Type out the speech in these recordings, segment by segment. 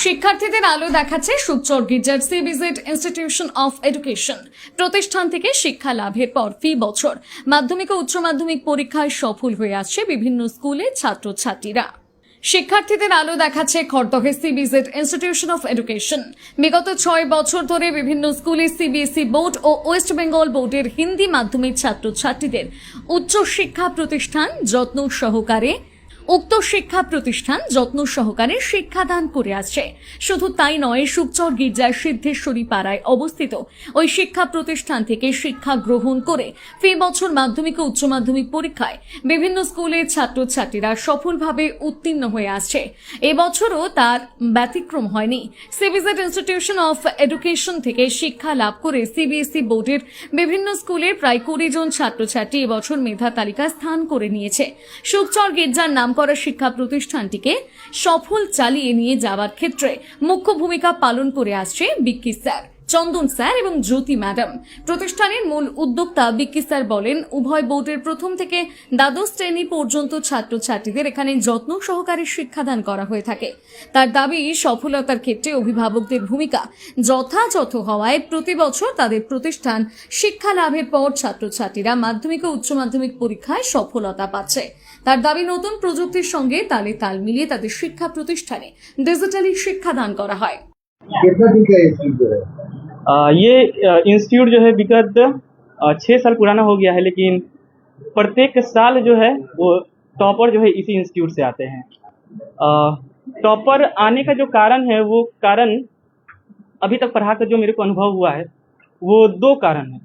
শিক্ষার্থীদের আলো দেখাচ্ছে সুকচর গির্জার সিবিজেড ইনস্টিটিউশন অফ এডুকেশন। প্রতিষ্ঠান থেকে শিক্ষা লাভের পর ফি বছর মাধ্যমিক ও উচ্চ মাধ্যমিক পরীক্ষায় সফল হয়ে আসছে বিভিন্ন স্কুলের ছাত্রছাত্রীরা। শিক্ষার্থীদের আলো দেখাচ্ছে খড়দহে সিবিজেড ইনস্টিটিউশন অফ এডুকেশন। বিগত 6 বছর ধরে বিভিন্ন স্কুলে সিবিএসই বোর্ড ও ওয়েস্ট বেঙ্গল বোর্ডের হিন্দি মাধ্যমিক ছাত্রছাত্রীদের উচ্চ শিক্ষা প্রতিষ্ঠান যত্ন সহকারে শিক্ষাদান করে আসছে। শুধু তাই নয়, সুকচর গির্জার সিদ্ধেশ্বরী পাড়ায় অবস্থিত ওই শিক্ষা প্রতিষ্ঠান থেকে শিক্ষা গ্রহণ করে ফি বছর মাধ্যমিক ও উচ্চ মাধ্যমিক পরীক্ষায় বিভিন্ন স্কুলের ছাত্রছাত্রীরা সফলভাবে উত্তীর্ণ হয়ে আসছে। এবছরও তার ব্যতিক্রম হয়নি। সিবিজেড ইনস্টিটিউশন অফ এডুকেশন থেকে শিক্ষা লাভ করে সিবিএসই বোর্ডের বিভিন্ন স্কুলের প্রায় 20 জন ছাত্রছাত্রী এবছর মেধা তালিকায় স্থান করে নিয়েছে। সুকচর গির্জার নাম করা শিক্ষা প্রতিষ্ঠানটিকে সফল চালিয়ে নিয়ে যাওয়ার ক্ষেত্রে মুখ্য ভূমিকা পালন করে আসছে বিক্কি স্যার, চন্দন স্যার এবং জ্যোতি ম্যাডাম। প্রতিষ্ঠানের মূল উদ্যোক্তা বিক্কি স্যার বলেন, উভয় বোর্ডের প্রথম থেকে দ্বাদশ শ্রেণী পর্যন্ত ছাত্রছাত্রীদের এখানে যত্ন সহকারে শিক্ষাদান করা হয়ে থাকে। তার দাবি, সফলতার ক্ষেত্রে অভিভাবকদের ভূমিকা যথাযথ হওয়ায় প্রতি বছর তাদের প্রতিষ্ঠান শিক্ষা লাভের পর ছাত্রছাত্রীরা মাধ্যমিক ও উচ্চ মাধ্যমিক পরীক্ষায় সফলতা পাচ্ছে। তার দাবি, নতুন প্রযুক্তির সঙ্গে তালে তাল মিলিয়ে তাদের শিক্ষা প্রতিষ্ঠানে ডিজিটালি শিক্ষাদান করা হয়। ये इंस्टीट्यूट जो है विगत 6 साल पुराना हो गया है, लेकिन प्रत्येक साल जो है वो टॉपर जो है इसी इंस्टीट्यूट से आते हैं। टॉपर आने का जो कारण है, वो कारण अभी तक पढ़ा कर जो मेरे को अनुभव हुआ है वो 2 कारण है।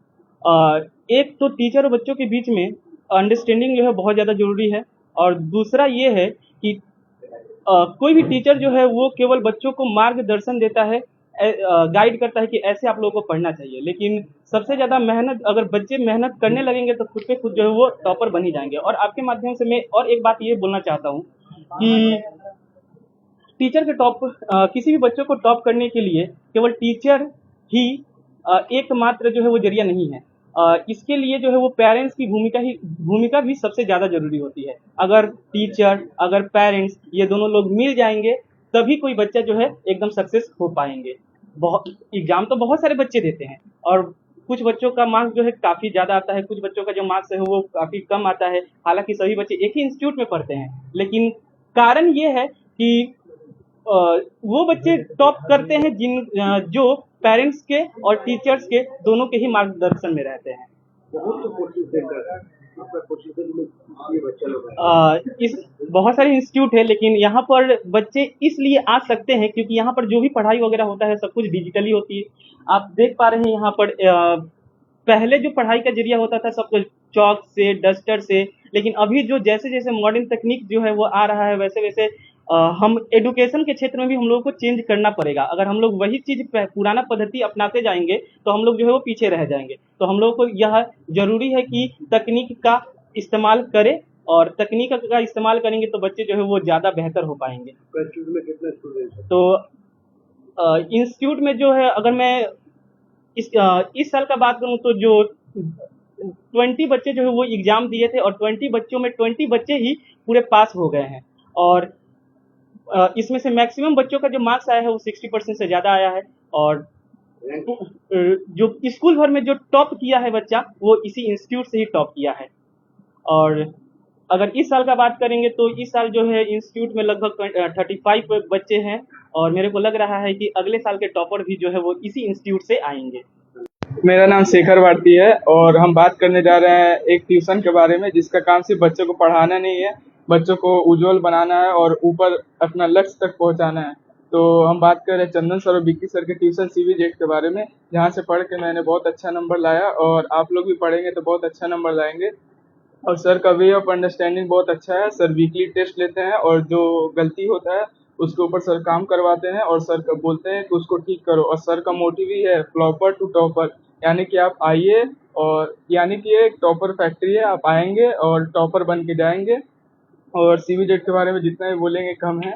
एक तो टीचर और बच्चों के बीच में अंडरस्टैंडिंग जो है बहुत ज़्यादा ज़रूरी है, और दूसरा ये है कि कोई भी टीचर जो है वो केवल बच्चों को मार्गदर्शन देता है, गाइड करता है कि ऐसे आप लोगों को पढ़ना चाहिए, लेकिन सबसे ज़्यादा मेहनत अगर बच्चे मेहनत करने लगेंगे तो खुद पे खुद जो है वो टॉपर बन ही जाएंगे। और आपके माध्यम से मैं और एक बात ये बोलना चाहता हूँ कि टीचर के किसी भी बच्चों को टॉप करने के लिए केवल टीचर ही एकमात्र जो है वो जरिया नहीं है। इसके लिए जो है वो पेरेंट्स की भूमिका भी सबसे ज़्यादा जरूरी होती है। अगर टीचर, अगर पेरेंट्स, ये दोनों लोग मिल जाएंगे तभी कोई बच्चा जो है एकदम सक्सेस हो पाएंगे। एग्जाम तो बहुत सारे बच्चे देते हैं और कुछ बच्चों का मार्क्स जो है काफ़ी ज़्यादा आता है, कुछ बच्चों का जो मार्क्स है वो काफ़ी कम आता है। हालांकि सभी बच्चे एक ही इंस्टीट्यूट में पढ़ते हैं, लेकिन कारण ये है कि वो बच्चे टॉप करते हैं जो पेरेंट्स के और टीचर्स के दोनों के ही मार्गदर्शन में रहते हैं। इस बहुत सारे इंस्टीट्यूट है, लेकिन यहाँ पर बच्चे इसलिए आ सकते हैं क्योंकि यहाँ पर जो भी पढ़ाई वगैरह होता है सब कुछ डिजिटली होती है। आप देख पा रहे हैं यहाँ पर पहले जो पढ़ाई का जरिया होता था सब कुछ चौक से, डस्टर से, लेकिन अभी जो जैसे जैसे मॉडर्न तकनीक जो है वो आ रहा है, वैसे वैसे हम एडुकेशन के क्षेत्र में भी हम लोगों को चेंज करना पड़ेगा। अगर हम लोग वही चीज़ पुराना पद्धति अपनाते जाएंगे तो हम लोग जो है वो पीछे रह जाएंगे। तो हम लोगों को यह जरूरी है कि तकनीक का इस्तेमाल करें, और तकनीक का इस्तेमाल करेंगे तो बच्चे जो है वो ज़्यादा बेहतर हो पाएंगे। तो इंस्टीट्यूट में जो है, अगर मैं इस साल का बात करूँ तो जो 20 बच्चे जो है वो एग्ज़ाम दिए थे, और 20 बच्चों में 20 बच्चे ही पूरे पास हो गए हैं। और इसमें से मैक्सिमम बच्चों का जो मार्क्स आया है वो 60% से ज़्यादा आया है। और जो स्कूल भर में जो टॉप किया है बच्चा, वो इसी इंस्टीट्यूट से ही टॉप किया है। और अगर इस साल का बात करेंगे तो इस साल जो है इंस्टीट्यूट में लगभग 35 बच्चे हैं, और मेरे को लग रहा है कि अगले साल के टॉपर भी जो है वो इसी इंस्टीट्यूट से आएंगे। मेरा नाम शेखर भारती है और हम बात करने जा रहे हैं एक ट्यूशन के बारे में, जिसका काम सिर्फ बच्चों को पढ़ाना नहीं है, बच्चों को उज्जवल बनाना है और ऊपर अपना लक्ष्य तक पहुंचाना है। तो हम बात कर रहे हैं चंदन सर और विक्की सर के ट्यूशन सीबीजेड के बारे में, जहां से पढ़ के मैंने बहुत अच्छा नंबर लाया, और आप लोग भी पढ़ेंगे तो बहुत अच्छा नंबर लाएंगे। और सर का वे ऑफ अंडरस्टैंडिंग बहुत अच्छा है। सर वीकली टेस्ट लेते हैं और जो गलती होता है उसके ऊपर सर काम करवाते हैं, और सर का बोलते हैं कि उसको ठीक करो। और सर का मोटिव ही है फ्लॉपर टू टॉपर, यानी कि आप आइए, और यानी कि एक टॉपर फैक्ट्री है, आप आएंगे और टॉपर बन के जाएंगे। और सीबीजेड के बारे में जितना भी बोलेंगे कम है।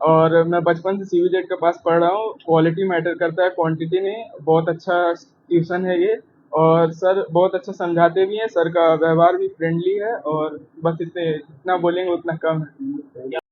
और मैं बचपन से सीबीजेड के पास पढ़ रहा हूँ। क्वालिटी मैटर करता है, क्वांटिटी नहीं। बहुत अच्छा ट्यूशन है ये, और सर बहुत अच्छा समझाते भी हैं। सर का व्यवहार भी फ्रेंडली है, और बस इतना बोलेंगे उतना कम है।